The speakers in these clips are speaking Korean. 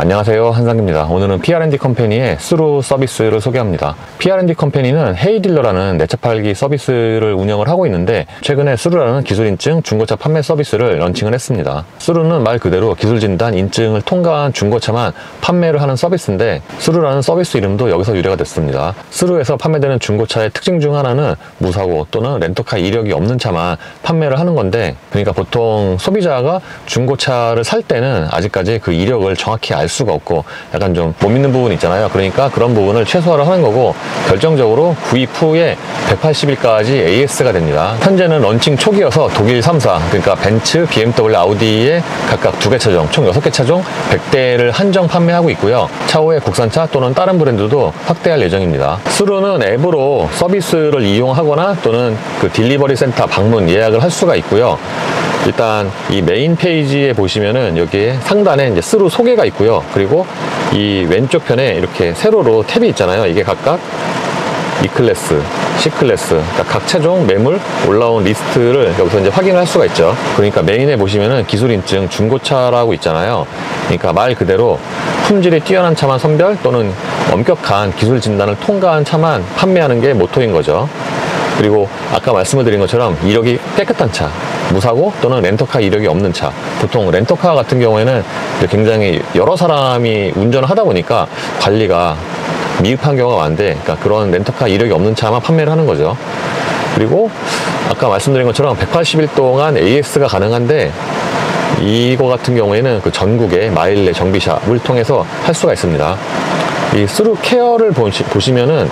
안녕하세요, 한상규입니다. 오늘은 PR&D 컴퍼니의 스루 서비스를 소개합니다. PR&D 컴퍼니는 헤이딜러라는 내차 팔기 서비스를 운영을 하고 있는데, 최근에 스루라는 기술 인증 중고차 판매 서비스를 런칭을 했습니다. 스루는 말 그대로 기술 진단 인증을 통과한 중고차만 판매를 하는 서비스인데, 스루라는 서비스 이름도 여기서 유래가 됐습니다. 스루에서 판매되는 중고차의 특징 중 하나는 무사고 또는 렌터카 이력이 없는 차만 판매를 하는 건데, 그러니까 보통 소비자가 중고차를 살 때는 아직까지 그 이력을 정확히 알 수가 없고 약간 좀 못 믿는 부분이 있잖아요. 그러니까 그런 부분을 최소화를 하는 거고, 결정적으로 구입 후에 180일까지 AS가 됩니다. 현재는 런칭 초기여서 독일 3사, 그러니까 벤츠, BMW, 아우디의 각각 2개 차종, 총 6개 차종 100대를 한정 판매하고 있고요. 차후에 국산차 또는 다른 브랜드도 확대할 예정입니다. 스루는 앱으로 서비스를 이용하거나 또는 그 딜리버리 센터 방문 예약을 할 수가 있고요. 일단 이 메인 페이지에 보시면은 여기에 상단에 이제 스루 소개가 있고요. 그리고 이 왼쪽 편에 이렇게 세로로 탭이 있잖아요. 이게 각각 E클래스, C클래스, 그러니까 각 차종 매물 올라온 리스트를 여기서 이제 확인할 수가 있죠. 그러니까 메인에 보시면은 기술 인증 중고차라고 있잖아요. 그러니까 말 그대로 품질이 뛰어난 차만 선별 또는 엄격한 기술 진단을 통과한 차만 판매하는 게 모토인 거죠. 그리고 아까 말씀을 드린 것처럼 이력이 깨끗한 차, 무사고 또는 렌터카 이력이 없는 차. 보통 렌터카 같은 경우에는 굉장히 여러 사람이 운전을 하다 보니까 관리가 미흡한 경우가 많은데, 그러니까 그런 렌터카 이력이 없는 차만 판매를 하는 거죠. 그리고 아까 말씀드린 것처럼 180일 동안 AS가 가능한데, 이거 같은 경우에는 그 전국의 마일내 정비샵을 통해서 할 수가 있습니다. 이 스루 케어를 보시면은,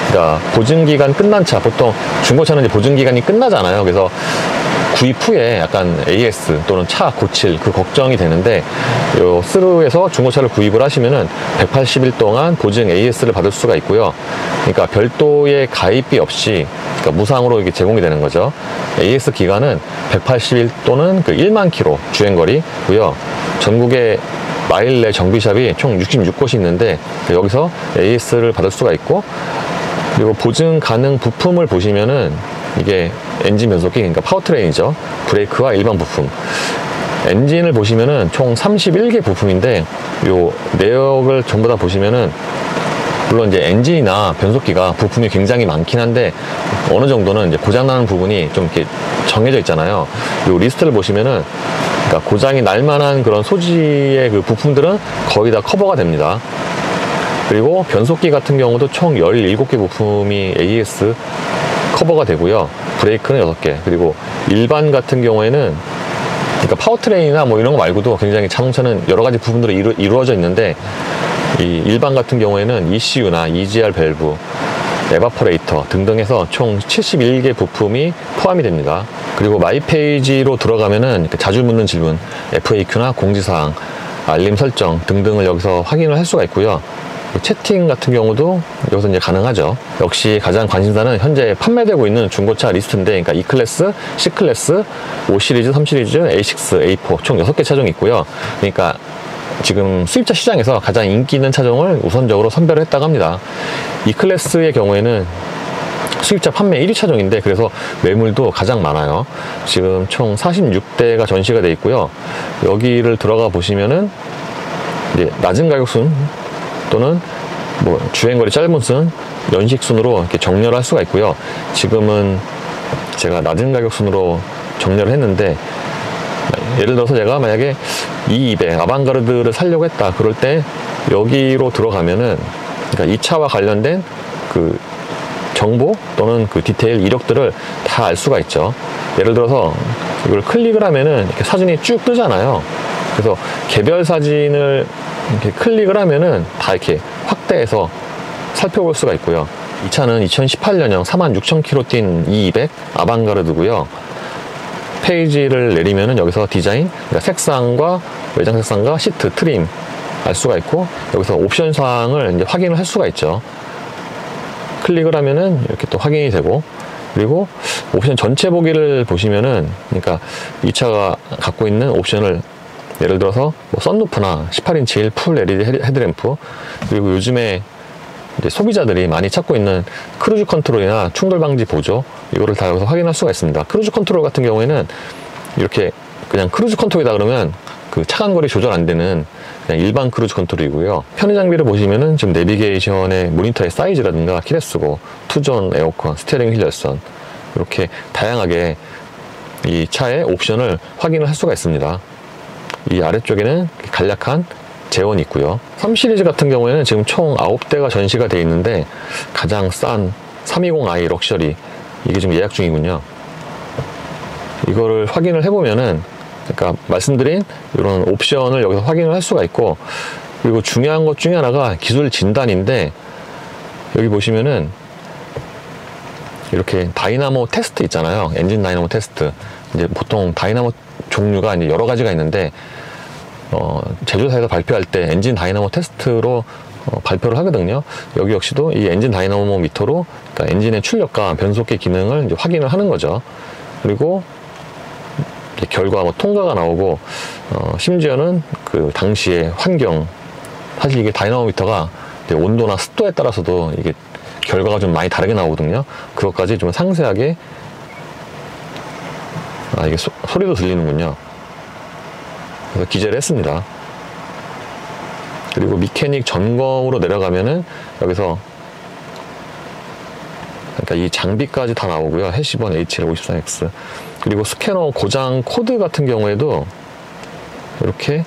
그러니까 보증기간 끝난 차, 보통 중고차는 이제 보증기간이 끝나잖아요. 그래서 구입 후에 약간 AS 또는 차 고칠 그 걱정이 되는데, 요 스루에서 중고차를 구입을 하시면은 180일 동안 보증 AS를 받을 수가 있고요. 그러니까 별도의 가입비 없이, 그러니까 무상으로 이게 제공이 되는 거죠. AS 기간은 180일 또는 그 1만 킬로 주행거리고요. 전국에 마일 내 정비샵이 총 66곳이 있는데, 여기서 AS를 받을 수가 있고, 그리고 보증 가능 부품을 보시면은 이게 엔진 변속기, 그러니까 파워트레인이죠. 브레이크와 일반 부품. 엔진을 보시면은 총 31개 부품인데, 요 내역을 전부 다 보시면은, 물론 이제 엔진이나 변속기가 부품이 굉장히 많긴 한데, 어느 정도는 이제 고장나는 부분이 좀 이렇게 정해져 있잖아요. 요 리스트를 보시면은, 그러니까 고장이 날 만한 그런 소지의 그 부품들은 거의 다 커버가 됩니다. 그리고 변속기 같은 경우도 총 17개 부품이 AS 커버가 되고요. 브레이크는 6개. 그리고 일반 같은 경우에는, 그러니까 파워트레인이나 뭐 이런 거 말고도 굉장히 자동차는 여러 가지 부분들이 이루어져 있는데, 이 일반 같은 경우에는 ECU나 EGR 밸브, 에바포레이터 등등 해서 총 71개 부품이 포함이 됩니다. 그리고 마이 페이지로 들어가면은 자주 묻는 질문, FAQ나 공지사항, 알림 설정 등등을 여기서 확인을 할 수가 있고요. 채팅 같은 경우도 여기서 이제 가능하죠. 역시 가장 관심사는 현재 판매되고 있는 중고차 리스트인데, 그러니까 E클래스, C클래스, 5시리즈, 3시리즈, A6, A4 총 6개 차종이 있고요. 그러니까 지금 수입차 시장에서 가장 인기 있는 차종을 우선적으로 선별을 했다고 합니다. E클래스의 경우에는 수입차 판매 1위 차종인데, 그래서 매물도 가장 많아요. 지금 총 46대가 전시가 되어 있고요. 여기를 들어가 보시면은 이제 낮은 가격순 또는 뭐 주행거리 짧은 순, 연식 순으로 이렇게 정렬을 할 수가 있고요. 지금은 제가 낮은 가격 순으로 정렬을 했는데, 예를 들어서 제가 만약에 E200 아방가르드를 살려고 했다. 그럴 때 여기로 들어가면은, 그러니까 이 차와 관련된 그 정보 또는 그 디테일 이력들을 다 알 수가 있죠. 예를 들어서 이걸 클릭을 하면은 이렇게 사진이 쭉 뜨잖아요. 그래서 개별 사진을 이렇게 클릭을 하면은 다 이렇게 확대해서 살펴볼 수가 있고요. 이 차는 2018년형 46,000km 뛴 E200 아방가르드고요. 페이지를 내리면은 여기서 디자인, 그러니까 색상과 외장 색상과 시트, 트림 알 수가 있고, 여기서 옵션 사항을 이제 확인을 할 수가 있죠. 클릭을 하면은 이렇게 또 확인이 되고, 그리고 옵션 전체 보기를 보시면은, 그러니까 이 차가 갖고 있는 옵션을 예를 들어서 뭐 썬루프나 18인치 풀 LED 헤드램프, 그리고 요즘에 이제 소비자들이 많이 찾고 있는 크루즈 컨트롤이나 충돌 방지 보조, 이거를 다 여기서 확인할 수가 있습니다. 크루즈 컨트롤 같은 경우에는 이렇게 그냥 크루즈 컨트롤이다 그러면 그 차간거리 조절 안 되는 그냥 일반 크루즈 컨트롤이고요. 편의 장비를 보시면은 지금 내비게이션의 모니터의 사이즈라든가 키레스고, 투존 에어컨, 스티어링 휠 열선, 이렇게 다양하게 이 차의 옵션을 확인을 할 수가 있습니다. 이 아래쪽에는 간략한 제원이 있고요. 3 시리즈 같은 경우에는 지금 총 9대가 전시가 되어 있는데, 가장 싼 320i 럭셔리, 이게 지금 예약 중이군요. 이거를 확인을 해보면은, 그러니까 말씀드린 이런 옵션을 여기서 확인을 할 수가 있고, 그리고 중요한 것 중에 하나가 기술 진단인데, 여기 보시면은 이렇게 다이나모 테스트 있잖아요. 엔진 다이나모 테스트. 이제 보통 다이나모 종류가 이제 여러 가지가 있는데, 제조사에서 발표할 때 엔진 다이나모 테스트로 발표를 하거든요. 여기 역시도 이 엔진 다이나모 미터로, 그러니까 엔진의 출력과 변속기 기능을 이제 확인을 하는 거죠. 그리고 결과 뭐 통과가 나오고, 심지어는 그 당시의 환경, 사실 이게 다이나모미터가 온도나 습도에 따라서도 이게 결과가 좀 많이 다르게 나오거든요. 그것까지 좀 상세하게, 이게 소리도 들리는군요. 그래서 기재를 했습니다. 그리고 미케닉 점검으로 내려가면은 여기서, 그러니까 이 장비까지 다 나오고요. 해시본 HL53X. 그리고 스캐너 고장 코드 같은 경우에도 이렇게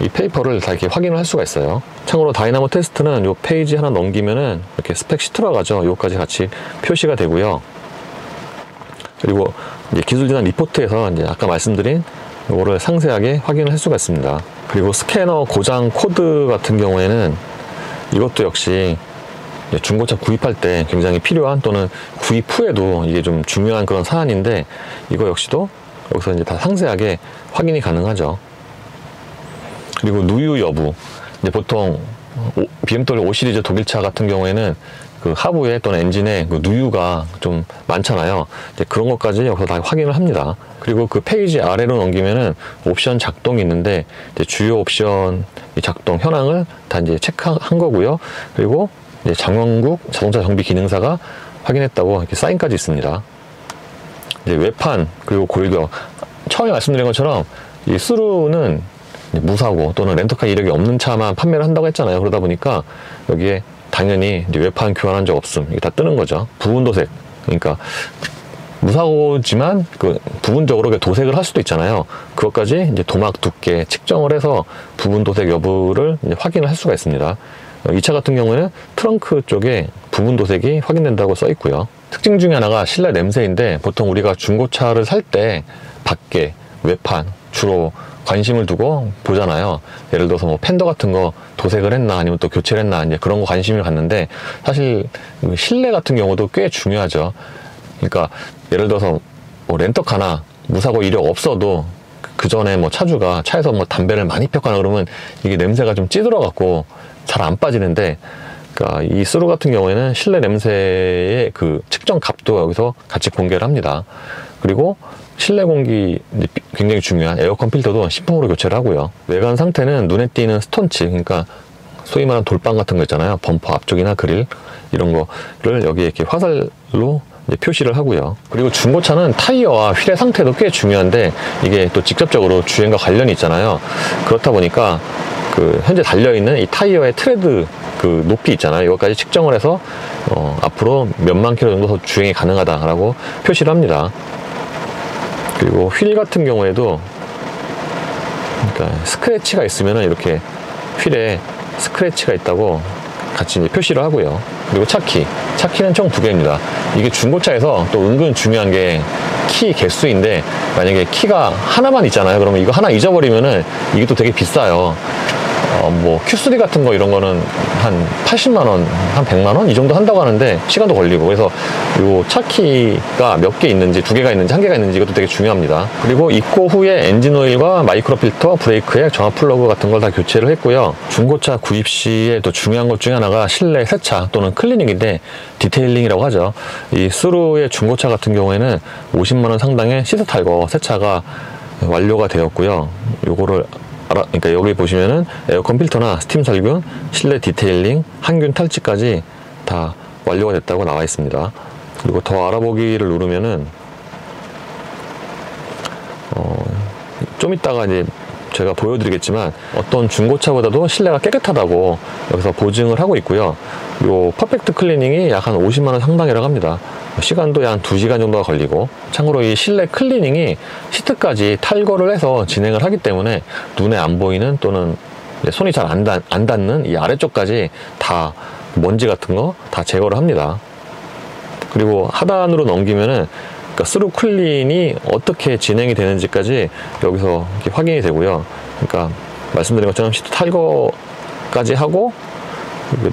이 페이퍼를 다 이렇게 확인을 할 수가 있어요. 참고로 다이나모 테스트는 요 페이지 하나 넘기면은 이렇게 스펙 시트로 가죠. 요까지 같이 표시가 되고요. 그리고 이제 기술진단 리포트에서 이제 아까 말씀드린 요거를 상세하게 확인을 할 수가 있습니다. 그리고 스캐너 고장 코드 같은 경우에는 이것도 역시 중고차 구입할 때 굉장히 필요한, 또는 구입 후에도 이게 좀 중요한 그런 사안인데, 이거 역시도 여기서 이제 다 상세하게 확인이 가능하죠. 그리고 누유 여부, 이제 보통 BMW 5 시리즈 독일차 같은 경우에는 그 하부에 또는 엔진에 그 누유가 좀 많잖아요. 이제 그런 것까지 여기서 다 확인을 합니다. 그리고 그 페이지 아래로 넘기면은 옵션 작동이 있는데, 이제 주요 옵션 작동 현황을 다 이제 체크한 거고요. 그리고 이제 장원국 자동차 정비 기능사가 확인했다고 이렇게 사인까지 있습니다. 이제 외판, 그리고 골격, 처음에 말씀드린 것처럼 이 스루는 무사고 또는 렌터카 이력이 없는 차만 판매를 한다고 했잖아요. 그러다 보니까 여기에 당연히 이제 외판 교환한 적 없음, 이게 다 뜨는 거죠. 부분 도색, 그러니까 무사고지만 그 부분적으로 도색을 할 수도 있잖아요. 그것까지 이제 도막 두께 측정을 해서 부분 도색 여부를 이제 확인을 할 수가 있습니다. 이 차 같은 경우에는 트렁크 쪽에 부분 도색이 확인된다고 써 있고요. 특징 중에 하나가 실내 냄새인데, 보통 우리가 중고차를 살 때 밖에 외판 주로 관심을 두고 보잖아요. 예를 들어서 뭐 팬더 같은 거 도색을 했나, 아니면 또 교체를 했나, 이제 그런 거 관심을 갖는데, 사실 실내 같은 경우도 꽤 중요하죠. 그러니까 예를 들어서 뭐 렌터카나 무사고 이력 없어도 그 전에 뭐 차주가 차에서 뭐 담배를 많이 폈거나 그러면 이게 냄새가 좀 찌들어 갖고 잘 안 빠지는데, 그러니까 이 스루 같은 경우에는 실내 냄새의 그 측정 값도 여기서 같이 공개를 합니다. 그리고 실내 공기 굉장히 중요한 에어컨 필터도 신품으로 교체를 하고요. 외관 상태는 눈에 띄는 스톤치, 그러니까 소위 말하는 돌빵 같은 거 있잖아요. 범퍼 앞쪽이나 그릴, 이런 거를 여기에 이렇게 화살로 표시를 하고요. 그리고 중고차는 타이어와 휠의 상태도 꽤 중요한데, 이게 또 직접적으로 주행과 관련이 있잖아요. 그렇다 보니까 그 현재 달려있는 이 타이어의 트레드 그 높이 있잖아요. 이것까지 측정을 해서 앞으로 몇만 킬로 정도 더 주행이 가능하다라고 표시를 합니다. 그리고 휠 같은 경우에도, 그러니까 스크래치가 있으면은 이렇게 휠에 스크래치가 있다고 같이 이제 표시를 하고요. 그리고 차키는 총 2개입니다. 이게 중고차에서 또 은근 중요한 게 키 개수인데, 만약에 키가 하나만 있잖아요. 그러면 이거 하나 잊어버리면은 이게 또 되게 비싸요. 뭐 Q3 같은 거 이런 거는 한 80만원, 한 100만원 이 정도 한다고 하는데 시간도 걸리고, 그래서 요 차키가 몇 개 있는지, 2개가 있는지 1개가 있는지 이것도 되게 중요합니다. 그리고 입고 후에 엔진 오일과 마이크로 필터, 브레이크액, 정화 플러그 같은 걸 다 교체를 했고요. 중고차 구입 시에 또 중요한 것 중에 하나가 실내 세차 또는 클리닝인데, 디테일링이라고 하죠. 이 스루의 중고차 같은 경우에는 50만원 상당의 시트 탈거 세차가 완료가 되었고요. 요거를 그러니까 여기 보시면은 에어컨 필터나 스팀 살균, 실내 디테일링, 항균 탈취까지 다 완료가 됐다고 나와 있습니다. 그리고 더 알아보기를 누르면은 좀 이따가 이제 제가 보여드리겠지만 어떤 중고차보다도 실내가 깨끗하다고 여기서 보증을 하고 있고요. 요 퍼펙트 클리닝이 약 한 50만원 상당이라고 합니다. 시간도 약 2시간 정도가 걸리고, 참고로 이 실내 클리닝이 시트까지 탈거를 해서 진행을 하기 때문에 눈에 안 보이는 또는 손이 잘 안 닿는 이 아래쪽까지 다 먼지 같은 거 다 제거를 합니다. 그리고 하단으로 넘기면은 그러니까 스루 클린이 어떻게 진행이 되는지까지 여기서 이렇게 확인이 되고요. 그러니까 말씀드린 것처럼 시트 탈거까지 하고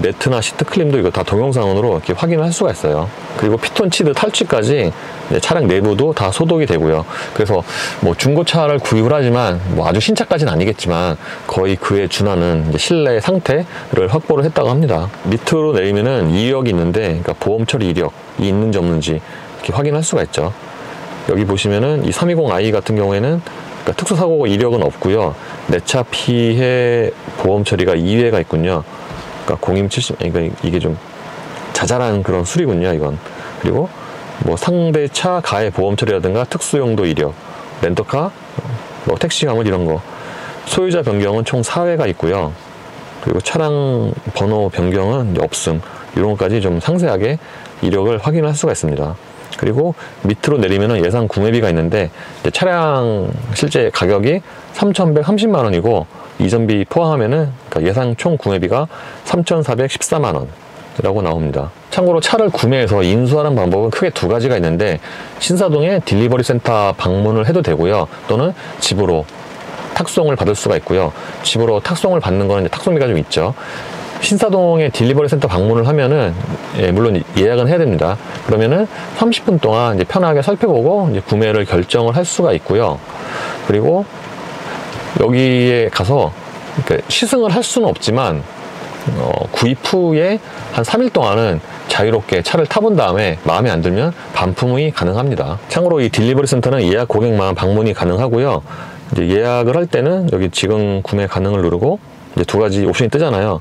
매트나 시트 클림도 이거 다 동영상으로 이렇게 확인을 할 수가 있어요. 그리고 피톤 치드 탈취까지 차량 내부도 다 소독이 되고요. 그래서 뭐 중고차를 구입을 하지만 뭐 아주 신차까지는 아니겠지만 거의 그에 준하는 실내 상태를 확보를 했다고 합니다. 밑으로 내리면은 이력이 있는데, 그러니까 보험 처리 이력이 있는지 없는지 이렇게 확인할 수가 있죠. 여기 보시면은 이 320i 같은 경우에는 그러니까 특수사고 이력은 없고요. 내차 피해 보험 처리가 2회가 있군요. 그러니까 070, 그러니까 이게 좀 자잘한 그런 수리군요, 이건. 그리고 뭐 상대 차 가해 보험 처리라든가 특수용도 이력, 렌터카, 뭐 택시 화물 이런 거, 소유자 변경은 총 4회가 있고요. 그리고 차량 번호 변경은 없음, 이런 것까지 좀 상세하게 이력을 확인할 수가 있습니다. 그리고 밑으로 내리면은 예상 구매비가 있는데, 이제 차량 실제 가격이 3,130만 원이고 이전비 포함하면은 그러니까 예상 총 구매비가 3,414만 원이라고 나옵니다. 참고로 차를 구매해서 인수하는 방법은 크게 두 가지가 있는데, 신사동에 딜리버리 센터 방문을 해도 되고요. 또는 집으로 탁송을 받을 수가 있고요. 집으로 탁송을 받는 거는 이제 탁송비가 좀 있죠. 신사동에 딜리버리 센터 방문을 하면은 물론 예약은 해야 됩니다. 그러면은 30분 동안 이제 편하게 살펴보고 이제 구매를 결정을 할 수가 있고요. 그리고 여기에 가서 시승을 할 수는 없지만 구입 후에 한 3일 동안은 자유롭게 차를 타본 다음에 마음에 안 들면 반품이 가능합니다. 참고로 이 딜리버리 센터는 예약 고객만 방문이 가능하고요. 이제 예약을 할 때는 여기 지금 구매 가능을 누르고 이제 두 가지 옵션이 뜨잖아요.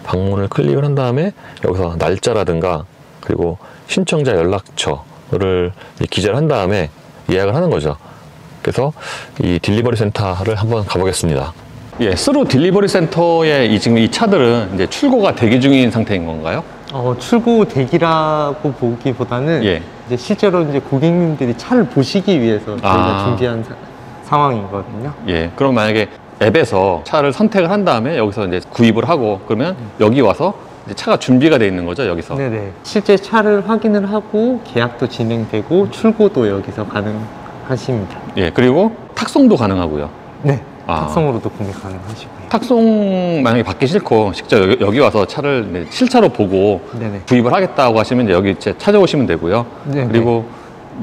방문을 클릭을 한 다음에 여기서 날짜라든가 그리고 신청자 연락처를 기재를 한 다음에 예약을 하는 거죠. 그래서 이 딜리버리 센터를 한번 가보겠습니다. 예, 스루 딜리버리 센터에 지금 이 차들은 이제 출고가 대기 중인 상태인 건가요? 출고 대기라고 보기보다는 예. 이제 실제로 이제 고객님들이 차를 보시기 위해서 저희가 준비한 상황이거든요. 예, 그럼 만약에 앱에서 차를 선택을 한 다음에 여기서 이제 구입을 하고 그러면 여기 와서 이제 차가 준비가 돼 있는 거죠, 여기서? 네네. 실제 차를 확인을 하고 계약도 진행되고 출고도 여기서 가능하십니다. 예, 그리고 탁송도 가능하고요. 네. 탁송으로도 구매 가능하시고요. 탁송 만약에 받기 싫고 직접 여기 와서 차를 실차로 보고 네네. 구입을 하겠다고 하시면 이제 여기 이제 찾아오시면 되고요. 네네. 그리고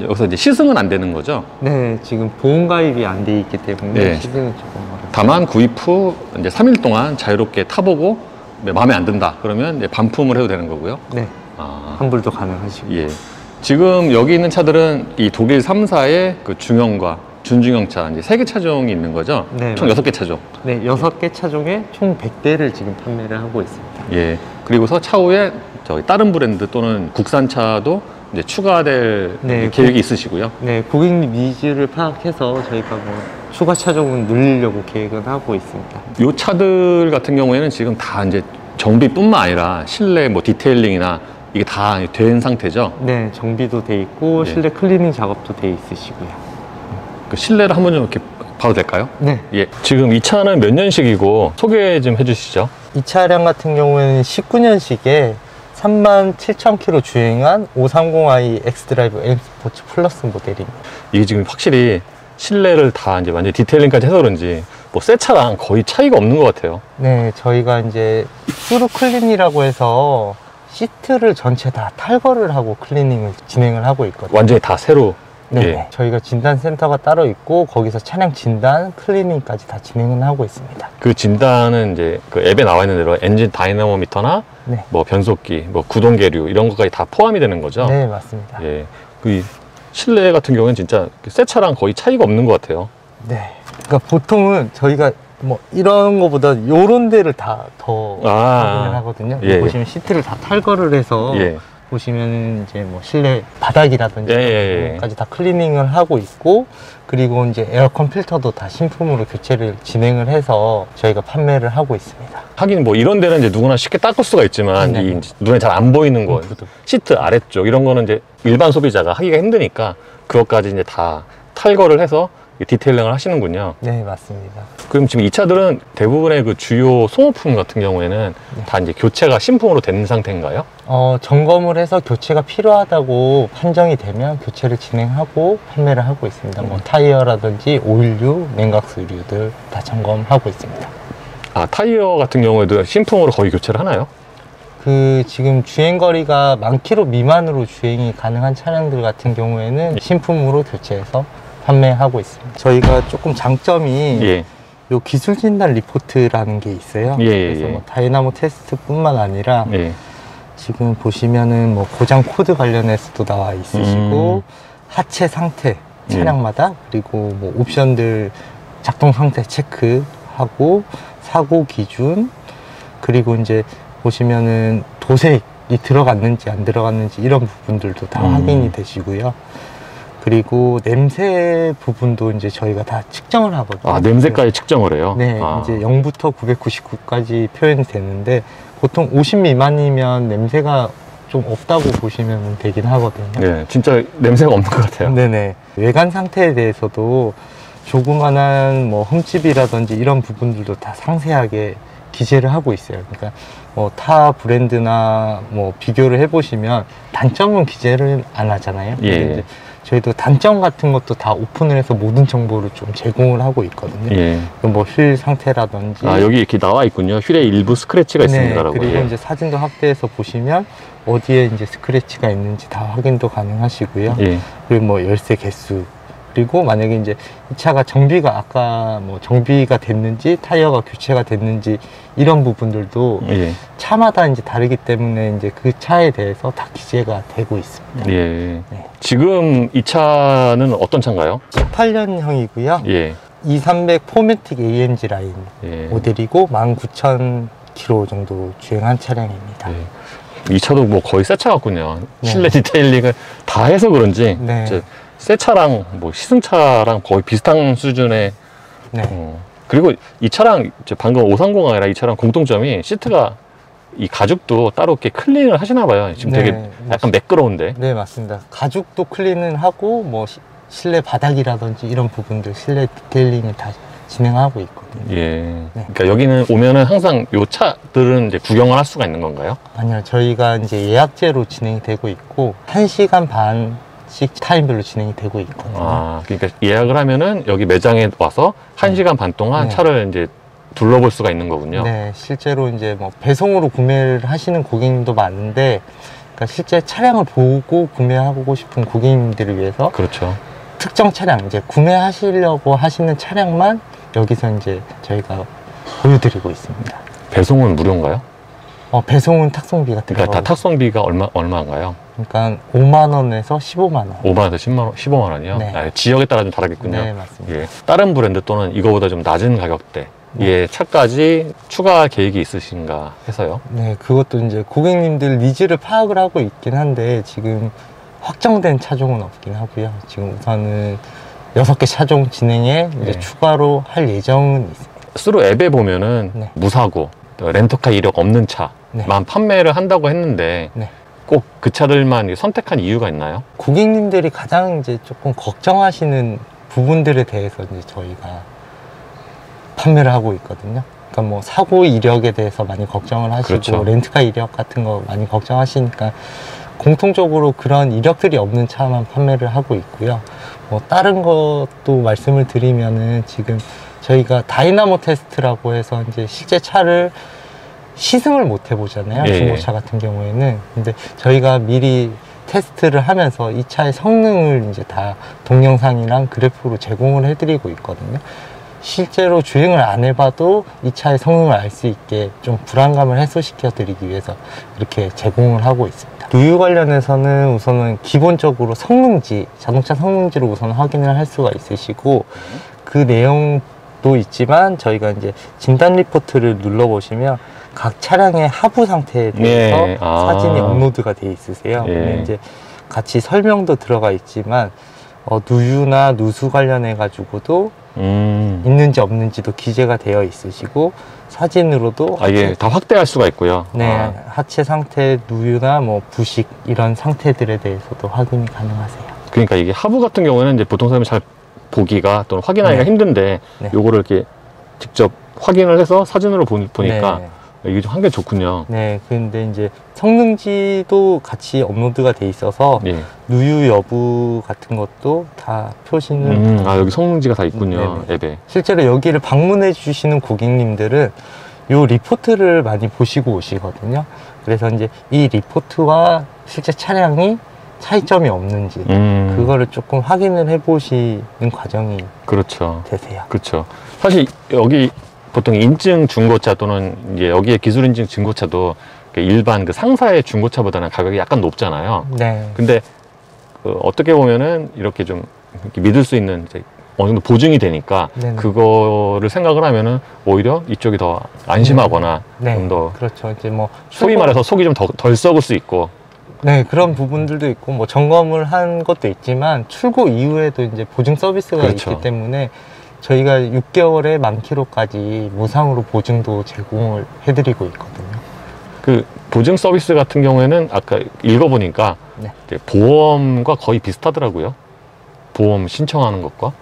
여기서 이제 시승은 안 되는 거죠? 네, 지금 보험 가입이 안 돼 있기 때문에 네. 시승은 조금 어렵습니다. 다만 구입 후 이제 3일 동안 자유롭게 타보고 마음에 안 든다 그러면 이제 반품을 해도 되는 거고요. 네, 환불도 가능하시고. 예. 지금 여기 있는 차들은 이 독일 3사의 그 중형과 준중형 차 이제 3개 차종이 있는 거죠? 네, 총 6개 차종. 네, 6개 차종에 총 100대를 지금 판매를 하고 있습니다. 예. 그리고서 차후에 저기 다른 브랜드 또는 국산차도 이제 추가될 계획이 있으시고요. 네, 고객님 니즈를 파악해서 저희가 뭐 추가 차종은 늘리려고 계획은 하고 있습니다. 이 차들 같은 경우에는 지금 다 이제 정비뿐만 아니라 실내 뭐 디테일링이나 이게 다 된 상태죠? 네, 정비도 돼 있고 예. 실내 클리닝 작업도 돼 있으시고요. 그 실내를 한번 좀 이렇게 봐도 될까요? 네. 예. 지금 이 차는 몇 년식이고 소개 좀 해주시죠. 이 차량 같은 경우에는 19년식에 37,000km 주행한 530i 엑스드라이브 M 스포츠 플러스 모델입니다. 이게 지금 확실히 실내를 다 이제 완전 디테일링까지 해서 그런지 뭐 새 차랑 거의 차이가 없는 것 같아요. 네, 저희가 이제 스루 클린이라고 해서 시트를 전체 다 탈거를 하고 클리닝을 진행을 하고 있거든요. 완전히 다 새로. 네, 예. 저희가 진단센터가 따로 있고 거기서 차량 진단, 클리닝까지 다 진행을 하고 있습니다. 그 진단은 이제 그 앱에 나와 있는 대로 엔진 다이나모미터나 네. 뭐 변속기, 뭐 구동 계류 이런 것까지 다 포함이 되는 거죠. 네, 맞습니다. 예. 그 실내 같은 경우는 진짜 새 차랑 거의 차이가 없는 것 같아요. 네. 그러니까 보통은 저희가 뭐 이런 거보다 요런 데를 다 더 확인을 하거든요. 예, 보시면 시트를 다 탈거를 해서 예. 보시면 이제 뭐 실내 바닥이라든지 예, 예, 예. 까지 다 클리닝을 하고 있고, 그리고 이제 에어컨 필터도 다 신품으로 교체를 진행을 해서 저희가 판매를 하고 있습니다. 하긴 뭐 이런 데는 이제 누구나 쉽게 닦을 수가 있지만 네. 이 이제 눈에 잘 안 보이는 거, 시트 아래쪽 이런 거는 이제 일반 소비자가 하기가 힘드니까 그것까지 이제 다 탈거를 해서 디테일링을 하시는군요. 네, 맞습니다. 그럼 지금 이 차들은 대부분의 그 주요 소모품 같은 경우에는 다 이제 교체가 신품으로 된 상태인가요? 점검을 해서 교체가 필요하다고 판정이 되면 교체를 진행하고 판매를 하고 있습니다. 뭐 타이어라든지 오일류, 냉각수류들 다 점검하고 있습니다. 아, 타이어 같은 경우에도 신품으로 거의 교체를 하나요? 지금 주행거리가 10,000km 미만으로 주행이 가능한 차량들 같은 경우에는 신품으로 교체해서 판매하고 있습니다. 저희가 조금 장점이 예. 요 기술 진단 리포트라는 게 있어요. 예, 그래서 예. 뭐 다이나모 테스트뿐만 아니라 예. 지금 보시면은 뭐 고장 코드 관련해서도 나와 있으시고 하체 상태 차량마다 그리고 뭐 옵션들 작동 상태 체크하고 사고 기준 그리고 이제 보시면은 도색이 들어갔는지 안 들어갔는지 이런 부분들도 다 확인이 되시고요. 그리고 냄새 부분도 이제 저희가 다 측정을 하거든요. 아, 냄새까지 측정을 해요? 네, 아. 이제 0부터 999까지 표현이 되는데 보통 50 미만이면 냄새가 좀 없다고 보시면 되긴 하거든요. 네, 진짜 냄새가 없는 것 같아요. 네네. 외관 상태에 대해서도 조그만한 뭐 흠집이라든지 이런 부분들도 다 상세하게 기재를 하고 있어요. 그러니까 뭐 타 브랜드나 뭐 비교를 해보시면 단점은 기재를 안 하잖아요. 예. 근데 이제 저희도 단점 같은 것도 다 오픈을 해서 모든 정보를 좀 제공을 하고 있거든요. 예. 뭐 휠 상태라든지. 아, 여기 이렇게 나와 있군요. 휠에 일부 스크래치가 있습니다라고. 그리고 예. 이제 사진도 확대해서 보시면 어디에 이제 스크래치가 있는지 다 확인도 가능하시고요. 예. 그리고 뭐 열쇠 개수. 그리고 만약에 이제 이 차가 정비가 아까 뭐 정비가 됐는지 타이어가 교체가 됐는지 이런 부분들도 예. 차마다 이제 다르기 때문에 이제 그 차에 대해서 다 기재가 되고 있습니다. 예. 네. 지금 이 차는 어떤 차인가요? 18년형이고요. 예. 2300 포매틱 AMG 라인 예. 모델이고 19,000km 정도 주행한 차량입니다. 예. 이 차도 뭐 거의 새 차 같군요. 네. 실내 디테일링을 다 해서 그런지 네. 이제 새 차랑 뭐 시승차랑 거의 비슷한 수준의 네. 그리고 이 차랑 이제 방금 530 아니라 이 차랑 공통점이 시트가 이 가죽도 따로 이렇게 클린을 하시나 봐요. 지금 네, 되게 약간 매끄러운데. 네, 맞습니다. 가죽도 클린은 하고 뭐 실내 바닥이라든지 이런 부분들 실내 디테일링을 다 진행하고 있거든요. 예. 네. 그러니까 여기는 오면은 항상 요 차들은 이제 구경을 할 수가 있는 건가요? 아니요, 저희가 이제 예약제로 진행이 되고 있고 1시간 반씩 타임별로 진행이 되고 있거든요. 아, 그러니까 예약을 하면은 여기 매장에 와서 1시간 반 동안 네. 차를 이제 둘러볼 수가 있는 거군요. 네, 실제로 이제 뭐 배송으로 구매를 하시는 고객님도 많은데, 그러니까 실제 차량을 보고 구매하고 싶은 고객님들을 위해서 그렇죠. 특정 차량, 이제 구매하시려고 하시는 차량만 여기서 이제 저희가 보여드리고 있습니다. 배송은 무료인가요? 배송은 탁송비가 그러니까 들어가고 다 탁송비가 얼마인가요? 그러니까 5만 원에서 15만 원. 5만원에서 15만 원이요? 네. 아, 지역에 따라 좀 다르겠군요. 네, 맞습니다. 예. 다른 브랜드 또는 이거보다 좀 낮은 가격대 예, 차까지 추가 계획이 있으신가 해서요. 네, 그것도 이제 고객님들 니즈를 파악을 하고 있긴 한데 지금 확정된 차종은 없긴 하고요. 지금 우선은 6개 차종 진행에 이제 네. 추가로 할 예정은 있습니다. 스루 앱에 보면은 네. 무사고 또 렌터카 이력 없는 차만 네. 판매를 한다고 했는데 네. 꼭 그 차들만 선택한 이유가 있나요? 고객님들이 가장 이제 조금 걱정하시는 부분들에 대해서 이제 저희가 판매를 하고 있거든요. 그러니까 뭐 사고 이력에 대해서 많이 걱정을 하시고 그렇죠. 렌트카 이력 같은 거 많이 걱정하시니까 공통적으로 그런 이력들이 없는 차만 판매를 하고 있고요. 뭐 다른 것도 말씀을 드리면은 지금 저희가 다이나모 테스트라고 해서 이제 실제 차를 시승을 못 해보잖아요. 예. 중고차 같은 경우에는. 근데 저희가 미리 테스트를 하면서 이 차의 성능을 이제 다 동영상이랑 그래프로 제공을 해드리고 있거든요. 실제로 주행을 안 해봐도 이 차의 성능을 알 수 있게 좀 불안감을 해소시켜 드리기 위해서 이렇게 제공을 하고 있습니다. 누유 관련해서는 우선은 기본적으로 성능지, 자동차 성능지를 우선 확인을 할 수가 있으시고 그 내용도 있지만 저희가 이제 진단 리포트를 눌러보시면 각 차량의 하부 상태에 대해서 예. 아. 사진이 업로드가 돼 있으세요. 예. 근데 이제 같이 설명도 들어가 있지만 누유나 누수 관련해 가지고도 있는지 없는지도 기재가 되어 있으시고, 사진으로도 이게 다 확대할 수가 있고요. 네, 하체 상태, 누유나 뭐 부식 이런 상태들에 대해서도 확인이 가능하세요. 그러니까 이게 하부 같은 경우에는 이제 보통 사람이 잘 보기가 또는 확인하기가 네. 힘든데 네. 요거를 이렇게 직접 확인을 해서 사진으로 보니까 네. 이게 좀 한게 좋군요. 네, 근데 이제 성능지도 같이 업로드가 돼 있어서 예. 누유 여부 같은 것도 다 표시는 여기 성능지가 다 있군요. 네네. 앱에. 실제로 여기를 방문해 주시는 고객님들은 요 리포트를 많이 보시고 오시거든요. 그래서 이제 이 리포트와 실제 차량이 차이점이 없는지 그거를 조금 확인을 해 보시는 과정이 그렇죠. 되세요. 그렇죠. 사실 여기 보통 인증 중고차 또는 이제 여기에 기술 인증 중고차도 일반 그 상사의 중고차보다는 가격이 약간 높잖아요. 네. 근데 어떻게 보면은 이렇게 좀 이렇게 믿을 수 있는 이제 어느 정도 보증이 되니까 네네. 그거를 생각을 하면은 오히려 이쪽이 더 안심하거나 네. 좀 더 그렇죠. 이제 뭐 소위 말해서 속이 좀 덜 썩을 수 있고. 네, 그런 부분들도 있고, 뭐, 점검을 한 것도 있지만, 출고 이후에도 이제 보증 서비스가 그렇죠. 있기 때문에, 저희가 6개월에 만 킬로까지 무상으로 보증도 제공을 해드리고 있거든요. 그 보증 서비스 같은 경우에는 아까 읽어보니까 네. 이제 보험과 거의 비슷하더라고요. 보험 신청하는 것과.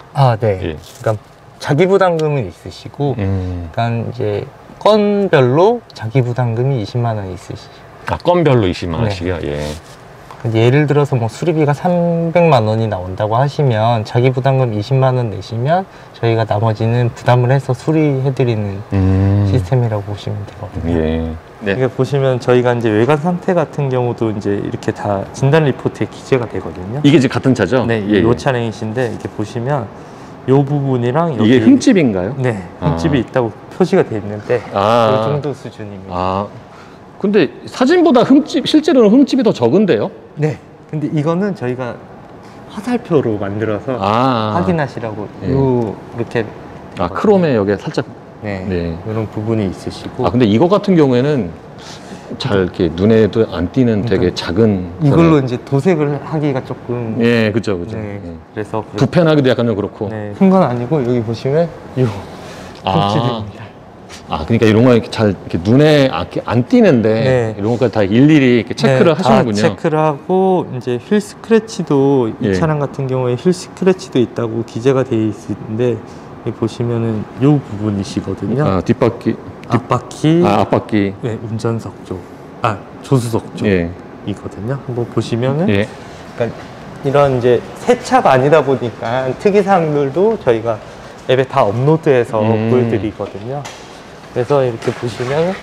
네. 예. 그러니까, 자기 부담금은 있으시고, 그러니까 이제, 건별로 자기 부담금이 20만원 있으시죠. 건별로 20만 원씩이요. 예. 예를 들어서 뭐 수리비가 300만 원이 나온다고 하시면 자기 부담금 20만 원 내시면 저희가 나머지는 부담을 해서 수리해드리는 시스템이라고 보시면 되거든요. 예. 네. 이게 보시면 저희가 이제 외관 상태 같은 경우도 이제 이렇게 다 진단 리포트에 기재가 되거든요. 이게 지금 같은 차죠? 네, 예, 요 예. 차량이신데 이렇게 보시면 요 부분이랑 여기 이게 흠집인가요? 네, 흠집이 있다고 표시가 돼 있는데 이 정도 수준입니다. 근데 사진보다 실제로는 흠집이 더 적은데요? 네, 근데 이거는 저희가 화살표로 만들어서 확인하시라고 예. 이렇게 크롬에 여기 살짝. 네, 네. 이런 부분이 있으시고 근데 이거 같은 경우에는 잘 이렇게 눈에도 안 띄는 되게 작은. 이걸로 이제 도색을 하기가 조금 예, 그죠, 그죠. 네, 예. 그래서 부펜하기도 약간 좀 그렇고. 네, 큰 건 아니고 여기 보시면 요 흠집입니다. 그러니까 이런 거 이렇게 잘 이렇게 눈에 안 띄는데 네. 이런 것까지 다 일일이 이렇게 체크를 네, 하시는군요. 다 체크를 하고 이제 휠 스크래치도 이 예. 차량 같은 경우에 휠 스크래치도 있다고 기재가 되어 있는데 여기 보시면은 요 부분이시거든요. 뒷바퀴. 앞바퀴, 앞바퀴. 네, 운전석 쪽, 조수석 예. 쪽이거든요. 한번 보시면은 예. 그러니까 이런 이제 새 차가 아니다 보니까 특이사항들도 저희가 앱에 다 업로드해서 보여드리거든요. 그래서 이렇게 보시면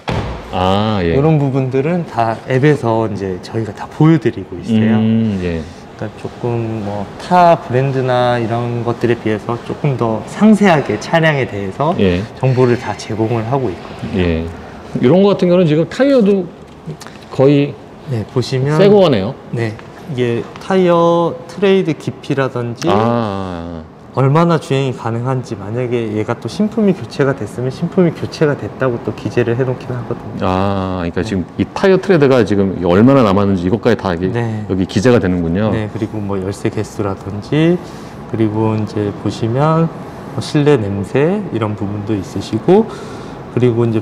예. 이런 부분들은 다 앱에서 이제 저희가 다 보여드리고 있어요. 예. 그러니까 조금 뭐 타 브랜드나 이런 것들에 비해서 조금 더 상세하게 차량에 대해서 예. 정보를 다 제공을 하고 있거든요. 예. 이런 거 같은 경우는 지금 타이어도 거의 네, 보시면 새 거네요. 네, 이게 타이어 트레이드 깊이라든지 얼마나 주행이 가능한지, 만약에 얘가 또 신품이 교체가 됐으면 신품이 교체가 됐다고 또 기재를 해놓긴 하거든요. 그러니까 지금 이 타이어 트레드가 지금 얼마나 남았는지 이것까지 다 이게 네. 여기 기재가 되는군요. 네, 그리고 뭐 열쇠 개수라든지, 그리고 이제 보시면 뭐 실내 냄새 이런 부분도 있으시고, 그리고 이제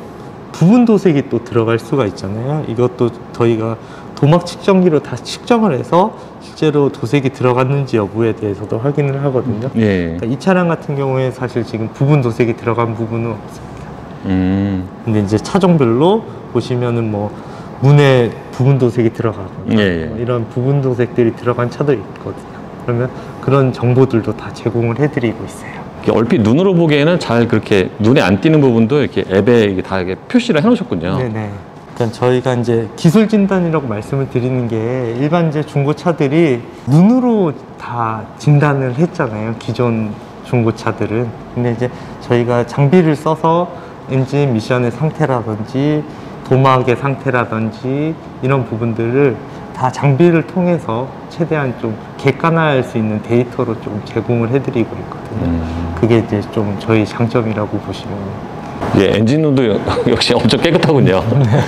부분 도색이 또 들어갈 수가 있잖아요. 이것도 저희가 도막 측정기로 다 측정을 해서 실제로 도색이 들어갔는지 여부에 대해서도 확인을 하거든요. 예. 그러니까 이 차량 같은 경우에 사실 지금 부분 도색이 들어간 부분은 없습니다. 근데 이제 차종별로 보시면은 뭐 문에 부분 도색이 들어가거나 예. 뭐 이런 부분 도색들이 들어간 차도 있거든요. 그러면 그런 정보들도 다 제공을 해드리고 있어요. 얼핏 눈으로 보기에는 잘 그렇게 눈에 안 띄는 부분도 이렇게 앱에 이게 다 이렇게 표시를 해놓으셨군요. 네네. 그러니까 저희가 이제 기술 진단이라고 말씀을 드리는 게, 일반 이제 중고차들이 눈으로 다 진단을 했잖아요. 기존 중고차들은. 근데 이제 저희가 장비를 써서 엔진 미션의 상태라든지 도막의 상태라든지 이런 부분들을 다 장비를 통해서 최대한 좀 객관화할 수 있는 데이터로 좀 제공을 해드리고 있거든요. 그게 이제 좀 저희 장점이라고 보시면 예, 엔진룸도 역시 엄청 깨끗하군요.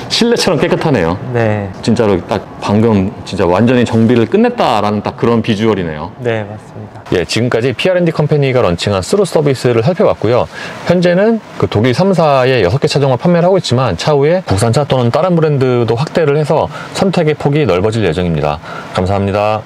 실내처럼 깨끗하네요. 네. 진짜로 딱 방금 진짜 완전히 정비를 끝냈다라는 딱 그런 비주얼이네요. 네, 맞습니다. 예, 지금까지 P&D 컴퍼니가 런칭한 스루 서비스를 살펴봤고요. 현재는 그 독일 3사의 6개 차종을 판매를 하고 있지만 차후에 국산차 또는 다른 브랜드도 확대를 해서 선택의 폭이 넓어질 예정입니다. 감사합니다.